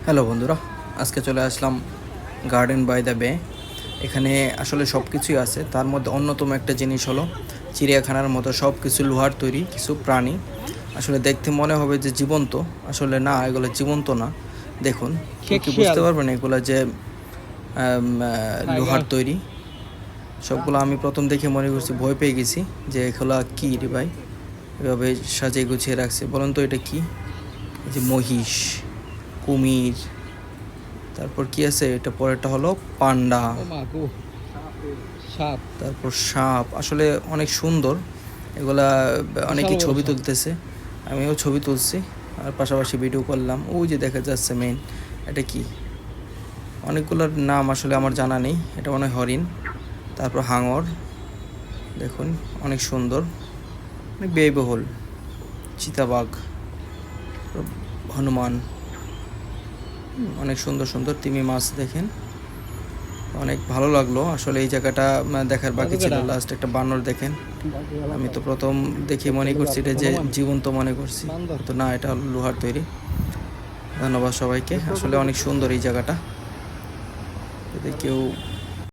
Hello বন্ধুরা, আজকে চলে আসলাম গার্ডেন বাই দ্য বে। এখানে আসলে সব কিছুই আছে, তার মধ্যে অন্যতম একটা জিনিস হলো চিড়িয়াখানার মতো সব কিছু লোহার তৈরি কিছু প্রাণী। আসলে দেখতে মনে হবে যে জীবন্ত, আসলে না, এগুলো জীবন্ত না। দেখুন, কেউ কি বুঝতে শেকশিয়াল পারবেন এগুলো যে লোহার টাইগার। তৈরি? সবগুলো আমি প্রথম দেখে মনে করছি, ভয় পেয়ে গেছি যে এগুলো কী রে ভাই, এভাবে সাজিয়ে গুছিয়ে রাখছে। বলুন তো এটা কি? এই যে মহিষ, কুমির, তারপর কি আছে, এটা পরেরটা হলো পান্ডা, ও মা গো, সাপ। তারপর সাপ। আসলে অনেক সুন্দর এগুলা। বিশাল অনেকে বড় ছবি সাপ। তুলতেছে, আমিও ছবি তুলছি আর পাশাপাশি ভিডিও করলাম। ওই যে দেখা যাচ্ছে মেইন, এটা কি? অনেকগুলোর নাম আসলে আমার জানা নেই। এটা মনে হয় হরিণ। তারপর হাঙর, দেখুন অনেক সুন্দর, অনেক ব্যয়বহুল। চিতাবাঘ, হনুমান, অনেক সুন্দর সুন্দর তিমি মাছ দেখেন। অনেক ভালো লাগলো আসলে এই জায়গাটা দেখার বাকি ছিল। বাদুকেরা। লাস্ট একটা বানর দেখেন, আমি তো প্রথম দেখে মনে করছি এটা যে হনুমান। জীবন্ত মনে করছি, বান্দর। তো না, এটা হলো লোহার তৈরি। ধন্যবাদ সবাইকে, আসলে অনেক সুন্দর এই জায়গাটা। যদি কেউ